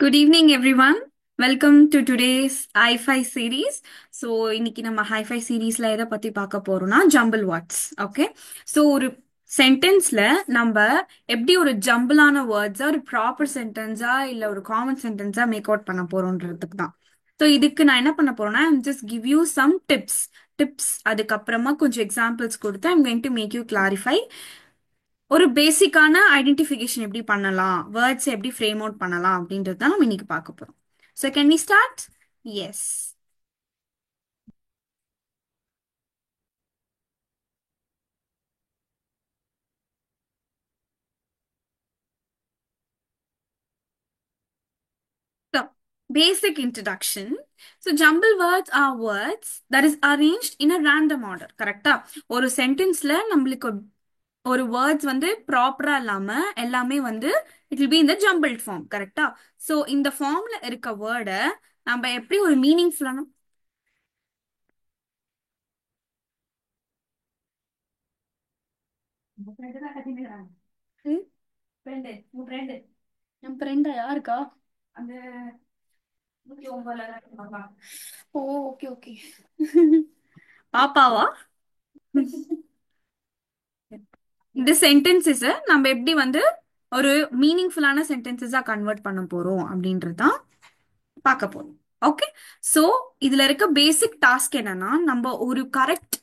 Good evening, everyone. Welcome to today's hi-fi series. So, இன்னைக்கு நம்ம hi-fi seriesல எதை பத்தி பார்க்க போறோம்னா jumble words. Okay? So, ஒரு சென்டென்ஸ்ல நம்ம எப்படி ஒரு ஜம்பிளான வேர்ட்ஸா ஒரு ப்ராப்பர் சென்டென்ஸா இல்ல ஒரு காமன் சென்டென்ஸா மேக் அவுட் பண்ண போறோம்ன்றதுக்கு தான். ஸோ இதுக்கு நான் என்ன பண்ண போறேன்னா just give you some tips அதுக்கப்புறமா கொஞ்சம் எக்ஸாம்பிள்ஸ் கொடுத்து I'm going to make you clarify ஒரு பேசிக்கான ஐடென்டிஃபிகேஷன் எப்படி பண்ணலாம் வேர்ட்ஸ் எப்படி ஃப்ரேம் அவுட் பண்ணலாம் அப்படின்றது தான் நம்ம இன்னைக்கு பார்க்க போறோம் so can we start as basic introduction. So jumble words are words that is arranged in a random order. கரெக்டா ஒரு சென்டென்ஸ்ல நம்மளுக்கு ஒரு வேர்ட்ஸ் வந்து ப்ராப்பரா இல்லாம எல்லாமே வந்து இட் வில் பி இந்த ஜம்பிள்ட் ஃபார்ம். கரெக்டா சோ இந்த ஃபார்ம்ல இருக்க வேர்டை நம்ம எப்படி ஒரு மீனிங்ஃபுல்லான ஃப்ரெண்டு உன் ஃப்ரெண்டு என் ஃப்ரெண்டா யாருக்கா அந்த 109 ஓ ஓகே ஓகே பாப்பாவா இந்த சென்டென்சஸ் நம்ம எப்படி வந்து ஒரு மீனிங்ஃபுல்லான சென்டென்சஸா கன்வெர்ட் பண்ண போறோம் அப்படின்றது தான் பார்க்க போறோம். ஓகே சோ இதுல இருக்க பேசிக் டாஸ்க் என்னன்னா நம்ம ஒரு கரெக்ட்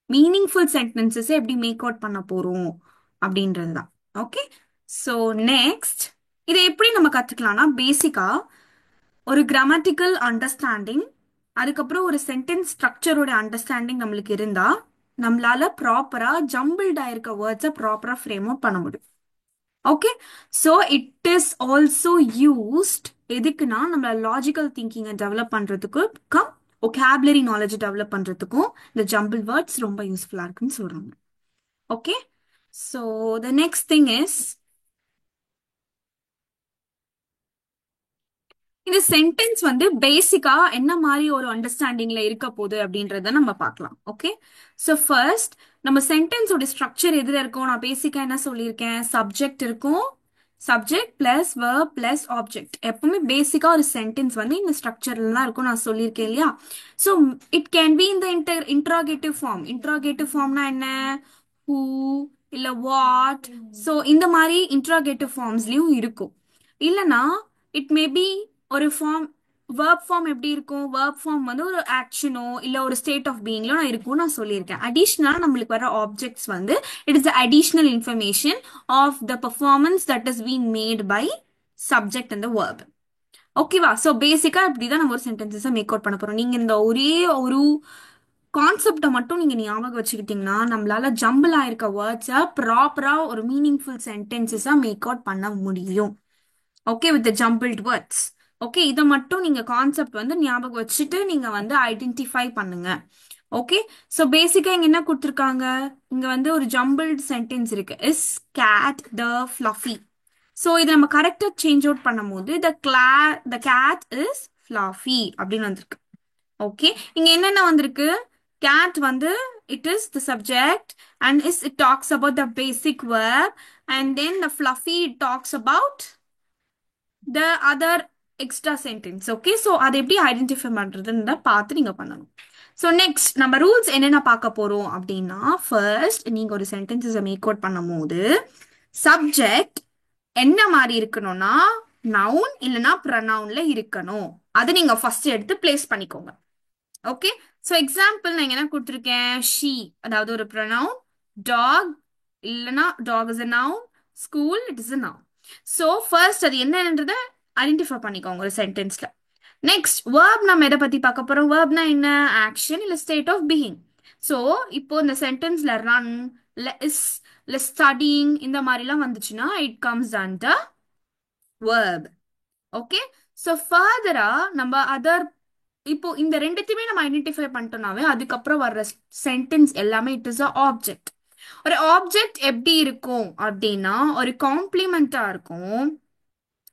மீனிங்ஃபுல் சென்டென்சஸ் எப்படி மேக் அவுட் பண்ண போறோம் அப்படின்றது தான். ஓகே சோ நெக்ஸ்ட் இதை எப்படி நம்ம கத்துக்கலாம்னா பேசிக்கா ஒரு கிராமட்டிக்கல் அண்டர்ஸ்டாண்டிங் அதுக்கப்புறம் ஒரு சென்டென்ஸ் ஸ்ட்ரக்சரோட அண்டர்ஸ்டாண்டிங் நம்மளுக்கு இருந்தா நம்மளால ப்ராப்பரா ஜம்பிள்ட் ஆயிருக்க வேர்ட்ஸை ப்ராப்பரா ஃப்ரேம் அவுட் பண்ண முடியும். Okay so it is also used எதுக்குன்னா நம்மள லாஜிக்கல் திங்கிங்கை டெவலப் பண்றதுக்கு கம் ஒகேபுலரி நாலேஜ் டெவலப் பண்றதுக்கும் இந்த ஜம்பிள் வேர்ட்ஸ் ரொம்ப யூஸ்ஃபுல்லா இருக்குன்னு சொல்றாங்க. Okay so the next thing is இந்த சென்டென்ஸ் வந்து பேசிக்கா என்ன மாதிரி ஒரு அண்டர்ஸ்டாண்டிங்ல இருக்க போகுது அப்படின்றத நம்ம பார்க்கலாம். ஓகே ஸோ ஃபர்ஸ்ட் நம்ம சென்டென்ஸோட ஸ்ட்ரக்சர் எதுல இருக்கும் நான் பேசிக்கா என்ன சொல்லியிருக்கேன் சப்ஜெக்ட் இருக்கும் subject plus verb plus object எப்பவுமே பேசிக்கா ஒரு சென்டென்ஸ் வந்து இந்த ஸ்ட்ரக்சர்ல தான் இருக்கும் நான் சொல்லியிருக்கேன் இல்லையா ஸோ இட் கேன் பி இந்த இன்ட்ராகேட்டிவ் ஃபார்ம் இன்ட்ராகேட்டிவ் ஃபார்ம்னா என்ன ஹூ இல்ல வாட் ஸோ இந்த மாதிரி இன்ட்ராகேட்டிவ் ஃபார்ம்ஸ்லயும் இருக்கும் இல்லனா இட் மே பி ஒரு ஃபார்ம் verb ஃபார்ம் எப்படி இருக்கும் verb ஃபார்ம் வந்து ஒரு ஆக்ஷனோ இல்ல ஒரு ஸ்டேட் ஆஃப் பீயிங்லோ நான் இருக்கும் நான் சொல்லியிருக்கேன் அடிஷ்னலா நம்மளுக்கு வர ஆப்ஜெக்ட்ஸ் வந்து it is additional information of the performance that is been made by subject and verb. ஓகேவா சோ பேசிக்கா இப்படிதான் நம்ம ஒரு சென்டென்சஸை மேக் அவுட் பண்ண போறோம் நீங்க இந்த ஒரே ஒரு கான்செப்டை மட்டும் நீங்க ஞாபகம் வச்சுக்கிட்டீங்கன்னா நம்மளால ஜம்பிள் ஆயிருக்க வேர்ட்ஸை ப்ராப்பரா ஒரு மீனிங்ஃபுல் சென்டென்சஸா மேக் அவுட் பண்ண முடியும். Okay with jumbled words. Okay இதை மட்டும் நீங்க கான்செப்ட் வந்து ஞாபகம் வச்சுட்டு நீங்க வந்து ஐடென்டிஃபை பண்ணுங்க. ஓகே சோ பேசிக்கா இங்க என்ன கொடுத்துருக்காங்க இங்க வந்து ஒரு ஜம்பிள்ட் சென்டென்ஸ் இருக்கு is cat the fluffy so இதை நம்ம கரெக்டா சேஞ்ச் அவுட் பண்ணும் போது த கேட் இஸ் ஃப்ளஃபி அப்படின்னு வந்திருக்கு. ஓகே இங்க என்னென்ன வந்திருக்கு கேட் வந்து it is the subject and is it talks about the basic verb and then the fluffy it talks about the other extra sentence. Okay so அதை எப்படி ஐடென்டிஃபை பண்றதுன்னு பார்த்து நீங்க பண்ணணும். ஸோ நெக்ஸ்ட் நம்ம ரூல்ஸ் என்னென்ன பார்க்க போறோம் அப்படின்னா ஃபர்ஸ்ட் நீங்க ஒரு சென்டென்சஸை மேக் அவுட் பண்ணும் போது சப்ஜெக்ட் என்ன மாதிரி இருக்கணும்னா நவுன் இல்லைன்னா ப்ரனவுன்ல இருக்கணும் அதை நீங்க ஃபர்ஸ்ட் எடுத்து பிளேஸ் பண்ணிக்கோங்க. ஓகே ஸோ எக்ஸாம்பிள் நான் என்ன கொடுத்துருக்கேன் ஷீ அதாவது ஒரு ப்ரனவுன் டாக் இல்லைன்னா dog is a noun school it is a noun. So first அது என்னன்றத ஐடென்டிஃபை பண்ணிக்கோங்க ஒரு சென்டென்ஸ்ல. நெக்ஸ்ட் வேர்ப் நம்ம எதை பத்தி பார்க்க போறோம் வேர்ப்னா என்ன ஆக்ஷன் இல்ல ஸ்டேட் ஆஃப் பீயிங். ஸோ இப்போ இந்த சென்டென்ஸ்ல ரன் இல்ல இஸ் இல்ல ஸ்டடிங் இந்த மாதிரிலாம் வந்துச்சுன்னா it comes under verb. Okay so ஃபர்தரா நம்ம அதர் இப்போ இந்த ரெண்டுத்தையுமே நம்ம ஐடென்டிஃபை பண்ணிட்டோம்னாவே அதுக்கப்புறம் வர்ற சென்டென்ஸ் எல்லாமே இட் இஸ் அ ஆப்ஜெக்ட். ஒரு ஆப்ஜெக்ட் எப்படி இருக்கும் அப்படின்னா ஒரு காம்ப்ளிமெண்டா இருக்கும்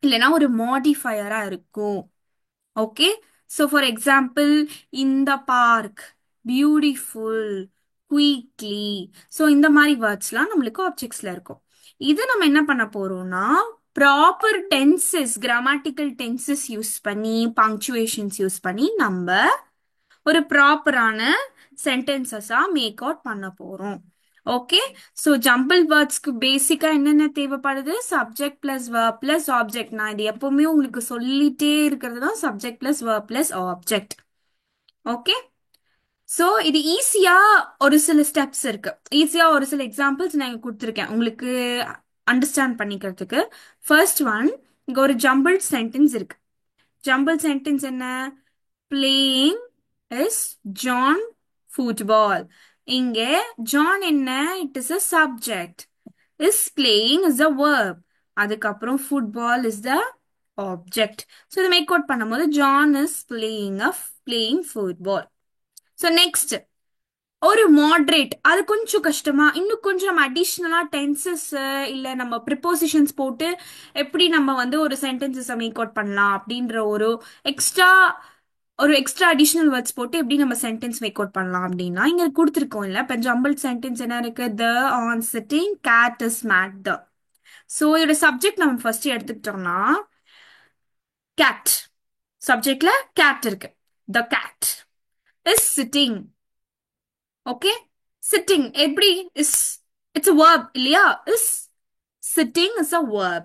இல்லைன்னா ஒரு மாடிஃபயரா இருக்கும். ஓகே ஸோ ஃபார் எக்ஸாம்பிள் இந்த பார்க் பியூட்டிஃபுல் குயிக்லி ஸோ இந்த மாதிரி வேர்ட்ஸ்லாம் நம்மளுக்கு ஆப்ஜெக்ட்ஸ்ல இருக்கும். இது நம்ம என்ன பண்ண போறோம்னா proper tenses grammatical tenses use பண்ணி பங்க்சுவேஷன்ஸ் யூஸ் பண்ணி நம்ம ஒரு ப்ராப்பரான சென்டென்சஸா மேக் அவுட் பண்ண போறோம். ஓகே. ஸோ ஜம்பிள் வேர்ட்ஸ்க்கு பேசிக்கா என்னென்ன தேவைப்படுது? Subject plus verb plus object. நான் இது எப்பவுமே உங்களுக்கு சொல்லிட்டே இருக்கிறது தான் subject plus verb plus object. Okay. So இது ஈஸியா ஒரு சில ஸ்டெப்ஸ் இருக்கு. ஈஸியா ஒரு சில எக்ஸாம்பிள்ஸ் நான் இங்க கொடுத்துருக்கேன் உங்களுக்கு அண்டர்ஸ்டாண்ட் பண்ணிக்கிறதுக்கு. ஃபர்ஸ்ட் ஒன், இங்க ஒரு ஜம்பிள் சென்டென்ஸ் இருக்கு. ஜம்பிள் சென்டென்ஸ் என்ன? Playing is John football. இங்க ஜான் என்ன? It is a subject. Is playing is a verb. அதுக்கப்புறம் football is the object. So இதை மேக் அவுட் பண்ணும்போது John is playing football. So next ஒரு moderate, அது கொஞ்சம் கஷ்டமா, இன்னும் கொஞ்சம் நம்ம அடிஷ்னலா டென்சஸ் இல்ல நம்ம ப்ரிப்போசிஷன்ஸ் போட்டு எப்படி நம்ம வந்து ஒரு சென்டென்சஸ் மேக் அவுட் பண்ணலாம் அப்படின்ற எக்ஸ்ட்ரா எக்ஸ்ட்ரா அடிஷ்னல் வேர்ட்ஸ் போட்டு எப்படி நம்ம சென்டென்ஸ் மேக் அவுட் பண்ணலாம் அப்படின்னா இங்க கொடுத்துருக்கோம் இல்ல. இப்ப ஜம்பிள் சென்டென்ஸ் என்ன இருக்கு? The on sitting cat is mat the. So இதோட சப்ஜெக்ட் நம்ம ஃபர்ஸ்ட் எடுத்துக்கிட்டோம்னா கேட். சப்ஜெக்ட்ல கேட் இருக்கு. The cat is sitting. Okay. Sitting எப்படி? இஸ் இட்ஸ் a verb இல்லையா? Is sitting is a verb.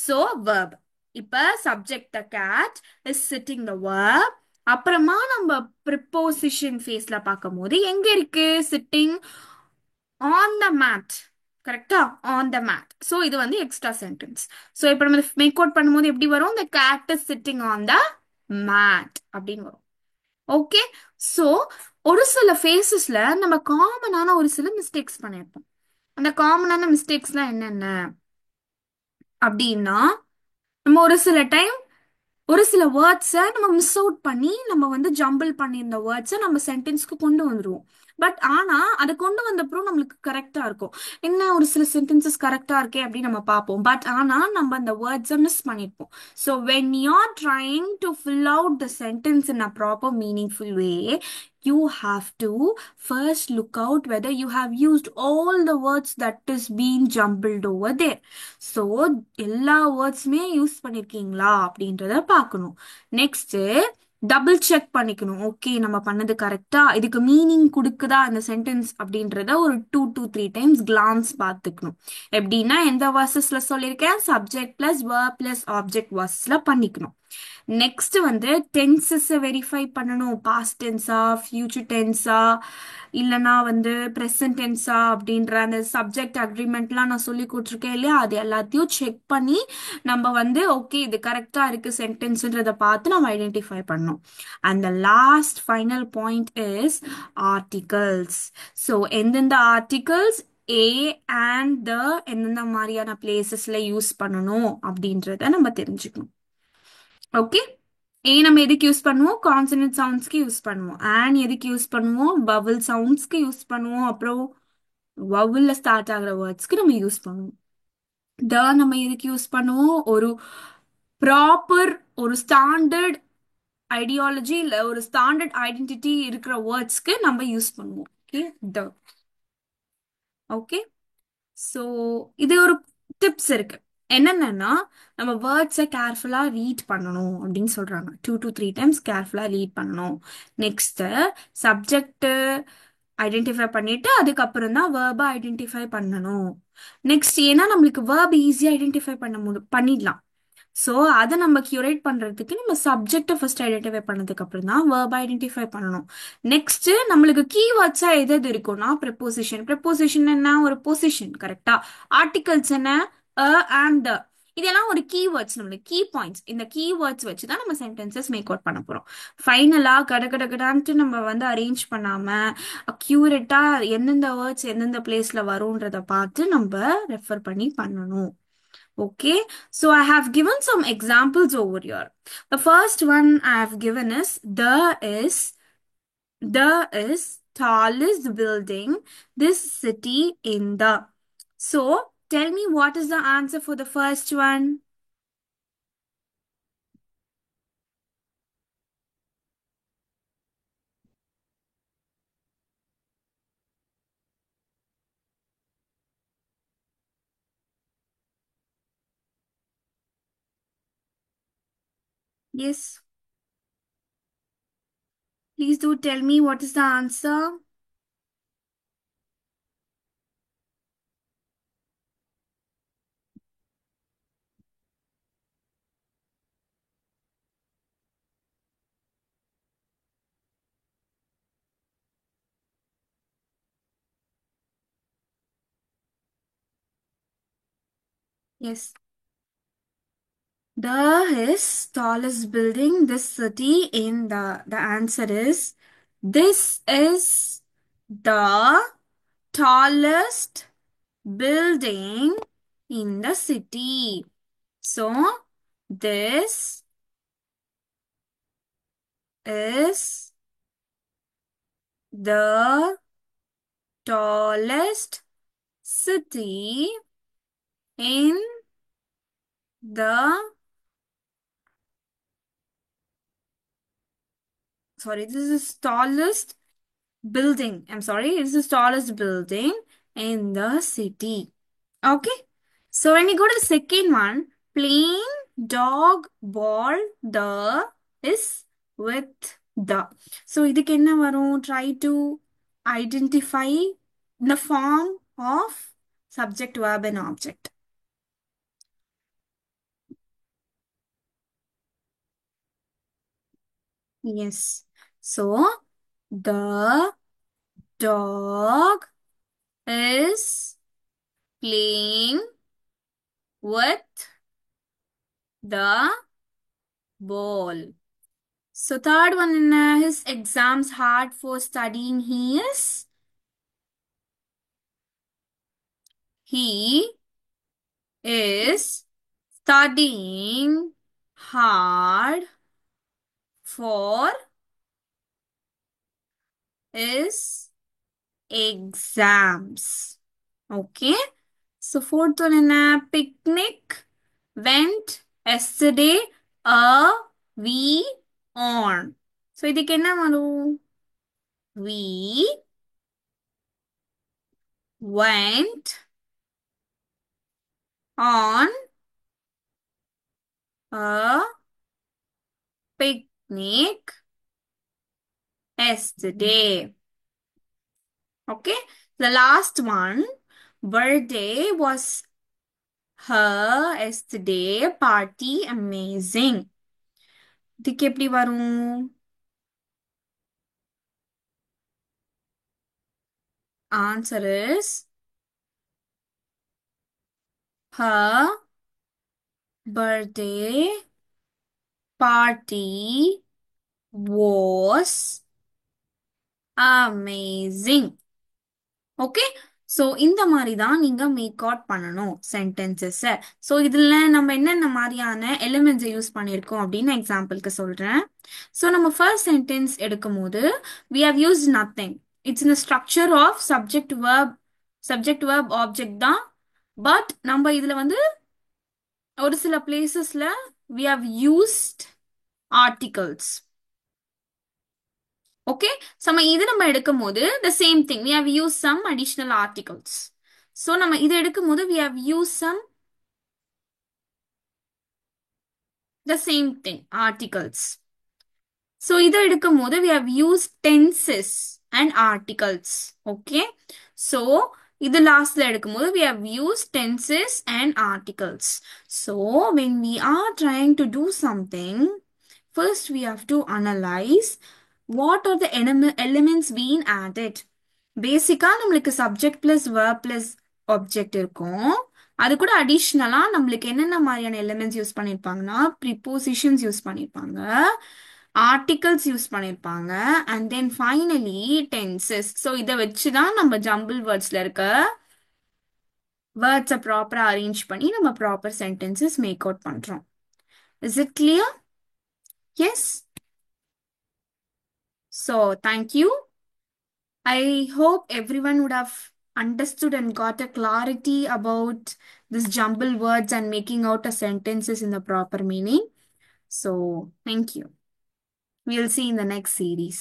so verb. இப்ப subject the cat is sitting the verb. அப்புறமா நம்ம ப்ரிப்போசிஷன் ஃபேஸ்ல பார்க்கும்போது எங்க இருக்கு? Sitting on the mat. கரெக்டா? On the mat. ஸோ இது வந்து எக்ஸ்ட்ரா சென்டென்ஸ். ஸோ இப்போ நம்ம மேக் அவுட் பண்ணும்போது எப்படி வரும்? The cat is sitting on the mat அப்படின்னு வரும். ஓகே. சோ ஒரு சில ஃபேஸஸ்ல நம்ம காமனான ஒரு சில மிஸ்டேக்ஸ் பண்ணிருப்போம். அந்த காமனான மிஸ்டேக்ஸ்லாம் என்னென்ன அப்படின்னா, நம்ம ஒரு சில டைம் ஒரு சில வேர்ட்ஸை நம்ம மிஸ் அவுட் பண்ணி நம்ம வந்து ஜம்பிள் பண்ணியிருந்த வேர்ட்ஸை நம்ம சென்டென்ஸ்க்கு கொண்டு வந்துருவோம். பட் ஆனா அதை கொண்டு வந்தப்பறம் நம்மளுக்கு கரெக்டா இருக்கும். என்ன ஒரு சில சென்டென்சஸ் கரெக்டா இருக்கே அப்படின்னு நம்ம பார்ப்போம். பட் ஆனா நம்ம அந்த வேர்ட்ஸை மிஸ் பண்ணிருப்போம். So when you are trying to fill out the sentence in a proper meaningful way, you have to first look out whether you have used all the words that is being jumbled over there. So எல்லா வேர்ட்ஸுமே use பண்ணிருக்கீங்களா அப்படின்றத பார்க்கணும். Next double check பண்ணிக்கணும். Okay, நம்ம பண்ணது கரெக்டா, இதுக்கு meaning கொடுக்குதா அந்த சென்டென்ஸ் அப்படின்றத ஒரு 2 to 3 times கிளான்ஸ் பார்த்துக்கணும். எப்படின்னா எந்த வேர்சஸ்ல சொல்லியிருக்கேன்? Subject plus verb plus object வேர்சஸ்ல பண்ணிக்கணும். நெக்ஸ்ட் வந்து டென்சஸ் வெரிஃபை பண்ணணும். பாஸ்ட் டென்ஸா, ஃபியூச்சர் டென்ஸா, இல்லனா வந்து ப்ரெசன்ட் டென்ஸா அப்படின்ற அந்த சப்ஜெக்ட் அக்ரிமெண்ட்லாம் நான் சொல்லி கொடுத்துருக்கேன் இல்லையா? அது எல்லாத்தையும் செக் பண்ணி நம்ம வந்து ஓகே இது கரெக்டா இருக்கு சென்டென்ஸ்ன்றத பார்த்து நம்ம ஐடென்டிஃபை பண்ணோம். And the last final point is articles. So எந்தெந்த ஆர்டிகல்ஸ் ஏ அண்ட் த எந்தெந்த மாதிரியான பிளேசஸ்ல யூஸ் பண்ணணும் அப்படின்றத நம்ம தெரிஞ்சுக்கணும். ஓகே. ஏ நம்ம எதுக்கு யூஸ் பண்ணுவோம்? கான்சனன்ட் சவுண்ட்ஸ்க்கு யூஸ் பண்ணுவோம். அண்ட் எதுக்கு யூஸ் பண்ணுவோம்? வவல் சவுண்ட்ஸ்க்கு யூஸ் பண்ணுவோம். அப்புறம் வவல்ல ஸ்டார்ட் ஆகிற வேர்ட்ஸ்க்கு நம்ம யூஸ் பண்ணுவோம். த நம்ம எதுக்கு யூஸ் பண்ணுவோம்? ஒரு ப்ராப்பர் ஒரு ஸ்டாண்டர்ட் ஐடியாலஜி இல்ல ஒரு ஸ்டாண்டர்ட் ஐடென்டிட்டி இருக்கிற வேர்ட்ஸ்க்கு நம்ம யூஸ் பண்ணுவோம். ஓகே. த. ஓகே. ஸோ இது ஒரு டிப்ஸ் இருக்கு. என்னென்னா நம்ம வேர்ட்ஸை கேர்ஃபுல்லா ரீட் பண்ணணும் அப்படின்னு சொல்றாங்க. 2 to 3 times கேர்ஃபுல்லா ரீட் பண்ணணும். நெக்ஸ்ட் சப்ஜெக்ட் ஐடென்டிஃபை பண்ணிட்டு அதுக்கப்புறம் தான் வேர்பை ஐடென்டிஃபை பண்ணணும். நெக்ஸ்ட் ஏன்னா நம்மளுக்கு வேர்ப் ஈஸியா ஐடென்டிஃபை பண்ணிடலாம். ஸோ அதை நம்ம கியூரேட் பண்றதுக்கு நம்ம சப்ஜெக்டை ஃபர்ஸ்ட் ஐடென்டிஃபை பண்ணதுக்கு அப்புறம் தான் வேர்ப் ஐடென்டிஃபை பண்ணணும். நெக்ஸ்ட் நம்மளுக்கு கீவேர்ட்ஸா எது எது இருக்கும்னா ப்ரெப்போசிஷன். ப்ரெப்போசிஷன் என்ன? ஒரு பொசிஷன். கரெக்டா? ஆர்டிகல்ஸ் என்ன? அ அண்ட் த. இதெல்லாம் ஒரு கீவேர்ட்ஸ், நம்மளுக்கு கீ பாயிண்ட்ஸ். இந்த கீவேர்ட்ஸ் வச்சு தான் நம்ம சென்டென்சஸ் மேக் அவுட் பண்ண போறோம். ஃபைனலா கடகடகடான்ட்டு நம்ம வந்து அரேஞ்ச் பண்ணாம அக்யூரேட்டா எந்தெந்த வேர்ட்ஸ் எந்தெந்த பிளேஸ்ல வரும்ன்றத பார்த்து நம்ம ரெஃபர் பண்ணி பண்ணணும். Okay, so I have given some examples over here. The first one I have given is tallest building this city in the. So tell me what is the answer for the first one? Yes. Please do tell me what is the answer. Yes. The his tallest building, this city in the answer is this is the tallest building in the city. So this is the tallest city in the sorry, this is tallest building. I'm sorry, this is tallest building in the city. Okay. So when you go to the second one, playing dog ball the is with the. So இதுக்கு என்ன வரும்? Try to identify the form of subject, verb and object. Yes. So the dog is playing with the ball. So third one in his exams hard for studying he is studying hard for his exams. Okay. So fourth one in a picnic went yesterday a we on. So இதுக்கு என்ன வரும்? We went on a picnic yesterday. Okay. The last one, birthday was her yesterday party amazing. இதுக்கு எப்படி வரும்? Answer is her birthday party was amazing. Okay. So இந்த மாதிரி தான் நீங்கள் மேக் அவுட் பண்ணணும் சென்டென்சஸை. ஸோ இதில் நம்ம என்னென்ன மாதிரியான எலிமெண்ட்ஸை யூஸ் பண்ணியிருக்கோம் அப்படின்னு எக்ஸாம்பிளுக்கு சொல்கிறேன். ஸோ நம்ம ஃபர்ஸ்ட் சென்டென்ஸ் எடுக்கும் போது we have used nothing. It's in the structure of subject verb object தான். பட் நம்ம இதில் வந்து ஒரு சில பிளேசஸில் we have used articles. Okay. So நம்ம எடுக்கும் போது the same thing. We have used some additional articles. So நம்ம இது எடுக்கும் போது we have used some the same thing articles. So இதை எடுக்கும் போது we have used tenses and articles. Okay. So இது லாஸ்ட்ல எடுக்கும் போது we have used tenses and articles. So when we are trying to do something, first we have to analyze what are the elements being added. பேசிக்கா நம்மளுக்கு subject plus verb plus object இருக்கும். அது கூட அடிஷ்னலா நம்மளுக்கு என்னென்ன மாதிரியான எலிமெண்ட்ஸ் யூஸ் பண்ணிருப்பாங்கன்னா ப்ரிப்போசிஷன்ஸ் யூஸ் பண்ணிருப்பாங்க, articles use பண்ணிருப்பாங்க, and then finally tenses. So இதை வச்சுதான் நம்ம ஜம்பிள் வேர்ட்ஸ்ல இருக்க வேர்ட்ஸை ப்ராப்பரா அரேஞ்ச் பண்ணி நம்ம ப்ராப்பர் சென்டென்சஸ் மேக் அவுட் பண்றோம். Is it clear? Yes. So thank you. I hope everyone would have understood and got a clarity about this jumble words and making out a sentences in the proper meaning. So, thank you. We'll see in the next series.